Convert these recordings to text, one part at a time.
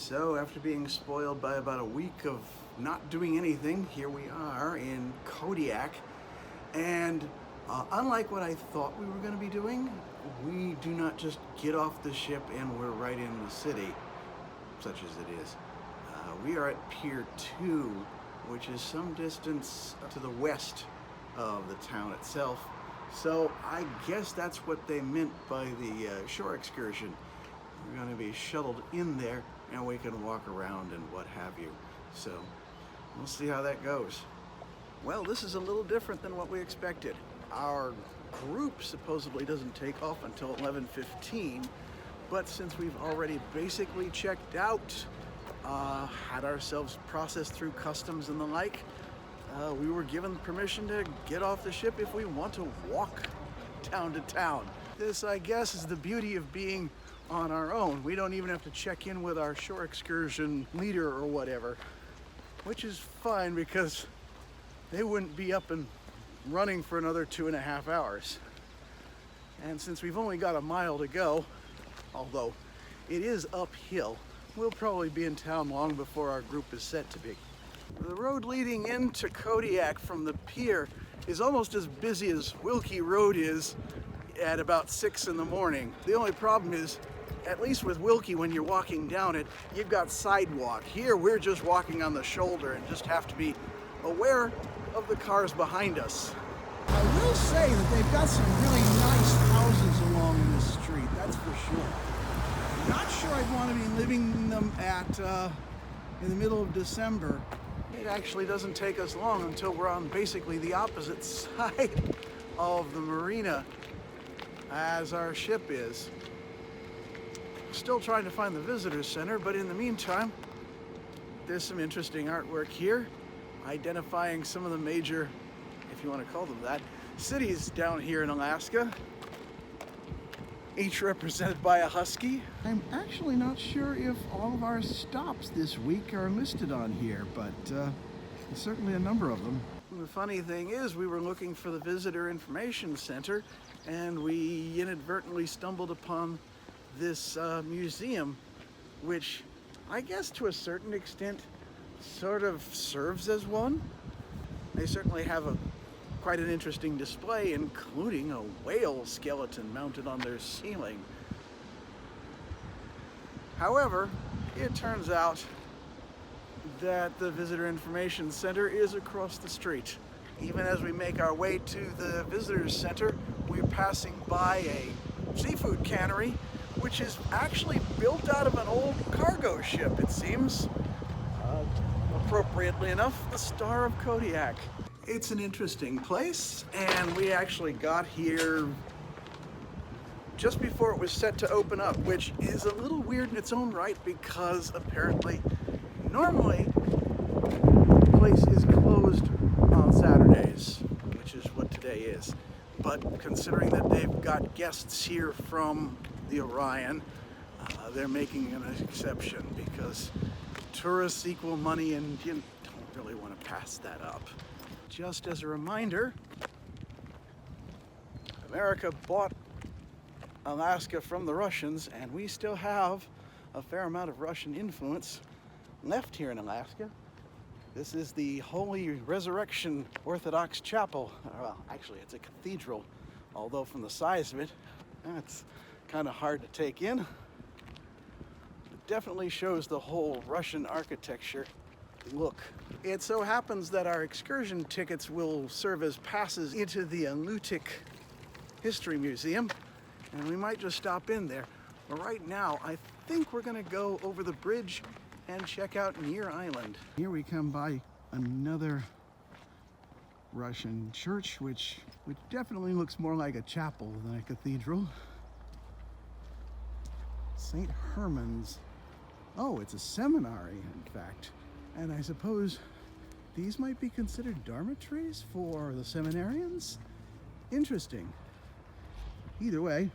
So after being spoiled by about a week of not doing anything, here we are in Kodiak. And unlike what I thought we were going to be doing, we do not just get off the ship and we're right in the city, such as it is. We are at Pier 2, which is some distance to the west of the town itself. So I guess that's what they meant by the shore excursion. We're going to be shuttled in there and we can walk around and what have you. So we'll see how that goes. Well, this is a little different than what we expected. Our group supposedly doesn't take off until 11:15, but since we've already basically checked out, had ourselves processed through customs and the like, we were given permission to get off the ship if we want to walk town to town. This, I guess, is the beauty of being on our own. We don't even have to check in with our shore excursion leader or whatever, which is fine because they wouldn't be up and running for another 2.5 hours. And since we've only got a mile to go, although it is uphill, we'll probably be in town long before our group is set to be. The road leading into Kodiak from the pier is almost as busy as Wilkie Road is at about 6 in the morning. The only problem is, at least with Wilkie, when you're walking down it, you've got sidewalk. Here we're just walking on the shoulder and just have to be aware of the cars behind us. I will say that they've got some really nice houses along this street, that's for sure. Not sure I'd want to be living in them in the middle of December. It actually doesn't take us long until we're on basically the opposite side of the marina as our ship is. Still trying to find the visitor center, but in the meantime, there's some interesting artwork here identifying some of the major, if you want to call them that, cities down here in Alaska, each represented by a husky. I'm actually not sure if all of our stops this week are listed on here, but there's certainly a number of them. The funny thing is, we were looking for the Visitor Information Center, and we inadvertently stumbled upon this museum, which I guess to a certain extent sort of serves as one. They certainly have quite an interesting display, including a whale skeleton mounted on their ceiling. However, it turns out that the Visitor Information Center is across the street. Even as we make our way to the Visitors Center, we're passing by a seafood cannery, which is actually built out of an old cargo ship, it seems. Appropriately enough, the Star of Kodiak. It's an interesting place, and we actually got here just before it was set to open up, which is a little weird in its own right because apparently, normally, the place is closed on Saturdays, which is what today is. But considering that they've got guests here from the Orion, they're making an exception because tourists equal money and you don't really want to pass that up. Just as a reminder, America bought Alaska from the Russians, and we still have a fair amount of Russian influence left here in Alaska. This is the Holy Resurrection Orthodox Chapel. Well, actually, it's a cathedral, although from the size of it, it's kind of hard to take in. It definitely shows the whole Russian architecture look. It so happens that our excursion tickets will serve as passes into the Alutiiq History Museum, and we might just stop in there. But right now, I think we're gonna go over the bridge and check out Near Island. Here we come by another Russian church, which definitely looks more like a chapel than a cathedral. St. Herman's. Oh, it's a seminary, in fact. And I suppose these might be considered dormitories for the seminarians? Interesting. Either way,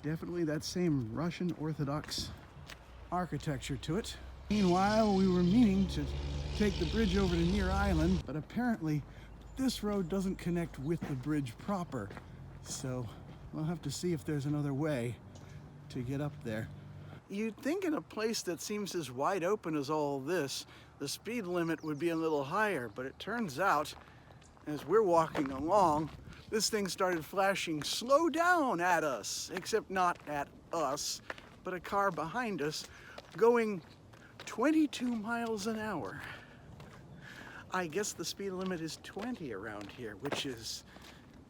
definitely that same Russian Orthodox architecture to it. Meanwhile, we were meaning to take the bridge over to Near Island, but apparently this road doesn't connect with the bridge proper. So we'll have to see if there's another way to get up there. You'd think in a place that seems as wide open as all this, the speed limit would be a little higher, but it turns out, as we're walking along, this thing started flashing slow down at us, except not at us, but a car behind us going 22 miles an hour. I guess the speed limit is 20 around here, which is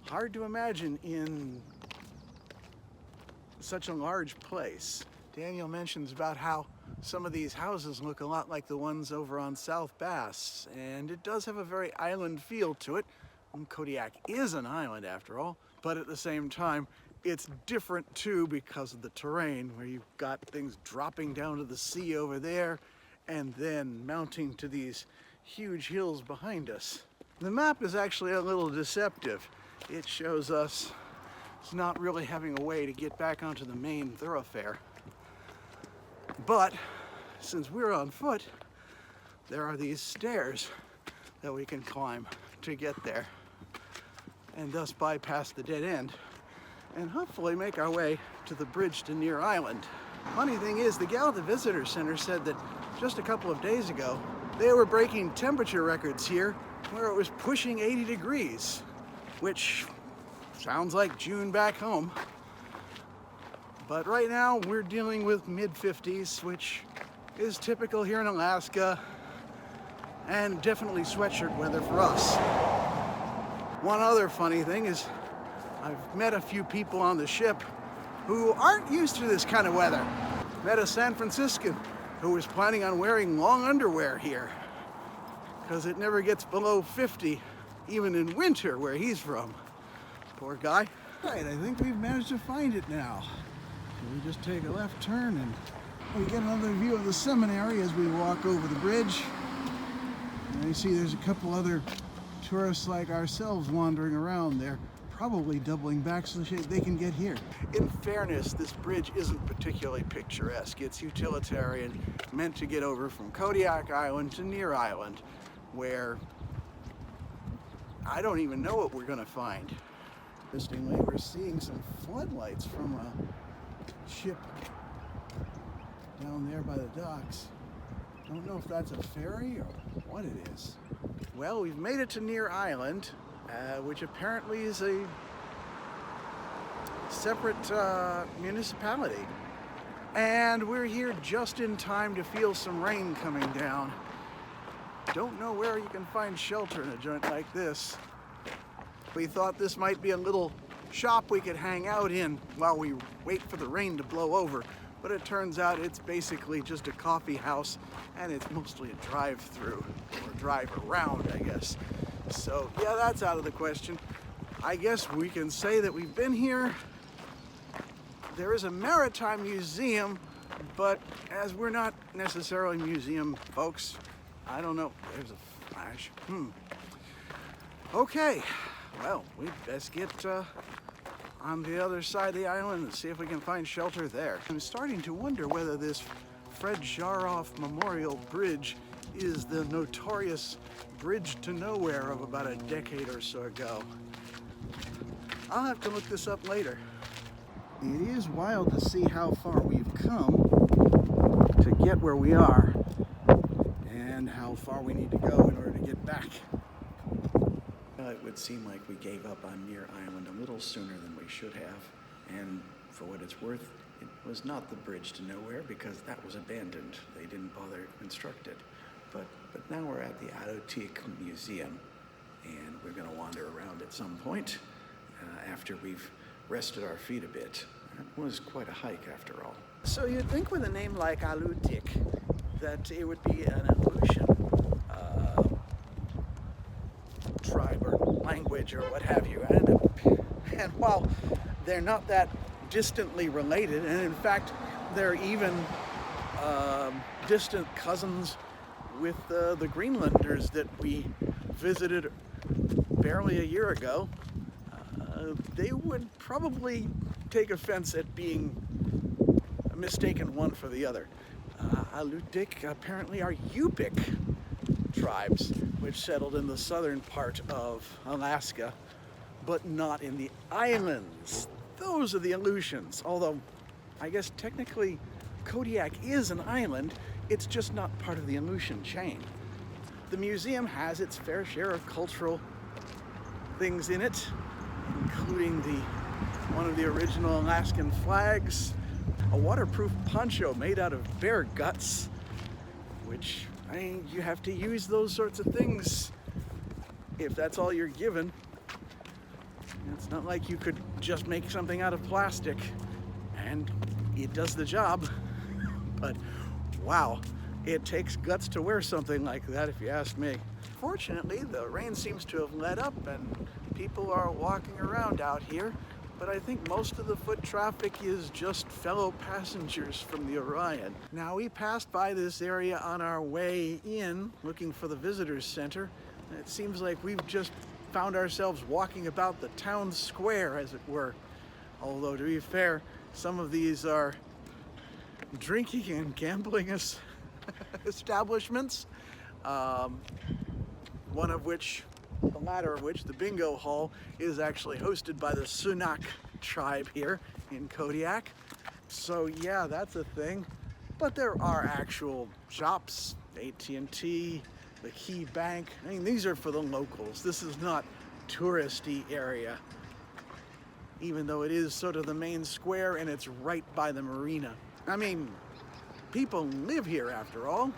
hard to imagine in such a large place. Daniel mentions about how some of these houses look a lot like the ones over on South Bass, and it does have a very island feel to it. Kodiak is an island after all, but at the same time, it's different too because of the terrain, where you've got things dropping down to the sea over there and then mounting to these huge hills behind us. The map is actually a little deceptive. It shows us not really having a way to get back onto the main thoroughfare. But since we're on foot, there are these stairs that we can climb to get there, and thus bypass the dead end and hopefully make our way to the bridge to Near Island. Funny thing is, the gal at the visitor center said that just a couple of days ago they were breaking temperature records here where it was pushing 80 degrees, which sounds like June back home. But right now we're dealing with mid-50s, which is typical here in Alaska, and definitely sweatshirt weather for us. One other funny thing is I've met a few people on the ship who aren't used to this kind of weather. Met a San Franciscan who was planning on wearing long underwear here because it never gets below 50, even in winter where he's from. Poor guy. Right, I think we've managed to find it now. So we just take a left turn and we get another view of the seminary as we walk over the bridge. And you see there's a couple other tourists like ourselves wandering around there, probably doubling back so they can get here. In fairness, this bridge isn't particularly picturesque. It's utilitarian, meant to get over from Kodiak Island to Near Island, where I don't even know what we're gonna find. Interestingly, we're seeing some floodlights from a ship down there by the docks. I don't know if that's a ferry or what it is. Well, we've made it to Near Island, which apparently is a separate municipality. And we're here just in time to feel some rain coming down. Don't know where you can find shelter in a joint like this. We thought this might be a little shop we could hang out in while we wait for the rain to blow over, but it turns out it's basically just a coffee house, and it's mostly a drive-through, or drive-around, I guess. So yeah, that's out of the question. I guess we can say that we've been here. There is a maritime museum, but as we're not necessarily museum folks, I don't know. There's a flash. Okay, well, we'd best get on the other side of the island and see if we can find shelter there. I'm starting to wonder whether this Fred Sharoff Memorial Bridge is the notorious bridge to nowhere of about a decade or so ago. I'll have to look this up later. It is wild to see how far we've come To get where we are, and how far we need to go in order to get back. It would seem like we gave up on Near Island a little sooner than we should have, and for what it's worth, it was not the bridge to nowhere because that was abandoned. They didn't bother to construct it. But now we're at the Kodiak Museum, and we're going to wander around at some point after we've rested our feet a bit. That was quite a hike after all. So you'd think with a name like Kodiak that it would be an Aleutian tribe or language or what have you. And while they're not that distantly related, and in fact they're even distant cousins with the Greenlanders that we visited barely a year ago, they would probably take offense at being mistaken one for the other. Kodiak apparently are Yupik tribes, which settled in the southern part of Alaska, but not in the islands. Those are the Aleutians, although I guess technically Kodiak is an island, it's just not part of the Aleutian chain. The museum has its fair share of cultural things in it, including one of the original Alaskan flags, a waterproof poncho made out of bear guts, which, I mean, you have to use those sorts of things if that's all you're given. It's not like you could just make something out of plastic, and it does the job. But wow, it takes guts to wear something like that, if you ask me. Fortunately, the rain seems to have let up and people are walking around out here, but I think most of the foot traffic is just fellow passengers from the Orion. Now, we passed by this area on our way in, looking for the visitors center, and it seems like we've just found ourselves walking about the town square, as it were. Although, to be fair, some of these are drinking and gambling establishments. One of which, the latter of which, the bingo hall, is actually hosted by the Sunak tribe here in Kodiak. So yeah, that's a thing. But there are actual shops, AT&T, the Key Bank. I mean, these are for the locals. This is not touristy area, even though it is sort of the main square and it's right by the marina. I mean, people live here after all.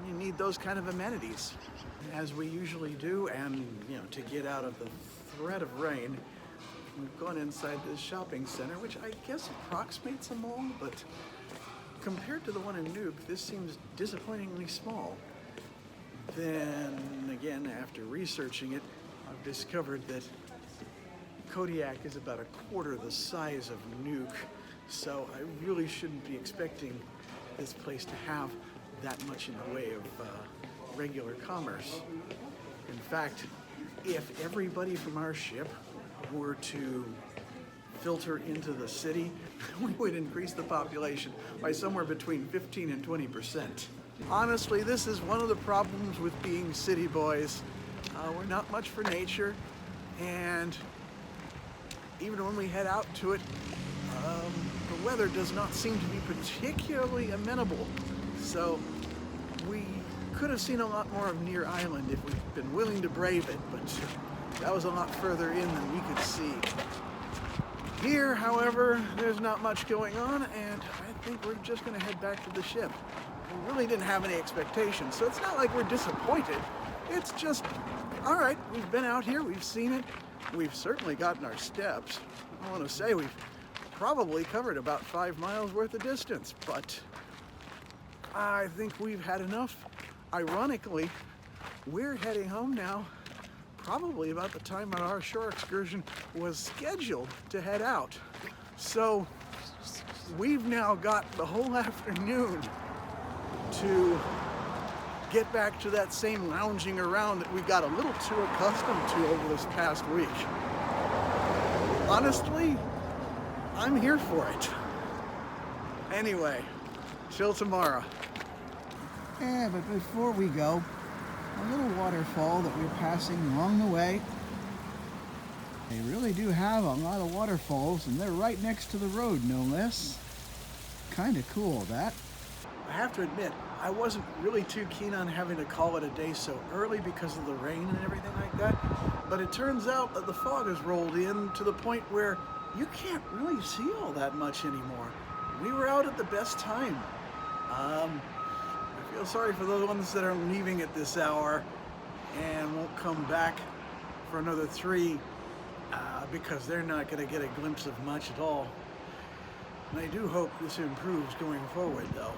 You need those kind of amenities, as we usually do. And you know, to get out of the threat of rain, we've gone inside this shopping center, which I guess approximates a mall, but compared to the one in Nuuk, this seems disappointingly small. Then again, after researching it, I've discovered that Kodiak is about a quarter the size of Nuuk, so I really shouldn't be expecting this place to have that much in the way of regular commerce. In fact, if everybody from our ship were to filter into the city, we would increase the population by somewhere between 15 and 20%. Honestly, this is one of the problems with being city boys. We're not much for nature, and even when we head out to it, the weather does not seem to be particularly amenable. So we could have seen a lot more of Near Island if we'd been willing to brave it, but that was a lot further in than we could see. Here, however, there's not much going on, and I think we're just going to head back to the ship. We really didn't have any expectations, so it's not like we're disappointed. It's just, all right, we've been out here, we've seen it, we've certainly gotten our steps. I want to say we've probably covered about 5 miles worth of distance, but I think we've had enough. Ironically, we're heading home now, probably about the time our shore excursion was scheduled to head out. So we've now got the whole afternoon to get back to that same lounging around that we got a little too accustomed to over this past week. Honestly, I'm here for it. Anyway, till tomorrow. Yeah, but before we go, a little waterfall that we're passing along the way. They really do have a lot of waterfalls, and they're right next to the road, no less. Kind of cool, that. I have to admit, I wasn't really too keen on having to call it a day so early because of the rain and everything like that, but it turns out that the fog has rolled in to the point where you can't really see all that much anymore. We were out at the best time. I feel sorry for the ones that are leaving at this hour and won't come back for another 3 because they're not going to get a glimpse of much at all. And I do hope this improves going forward, though.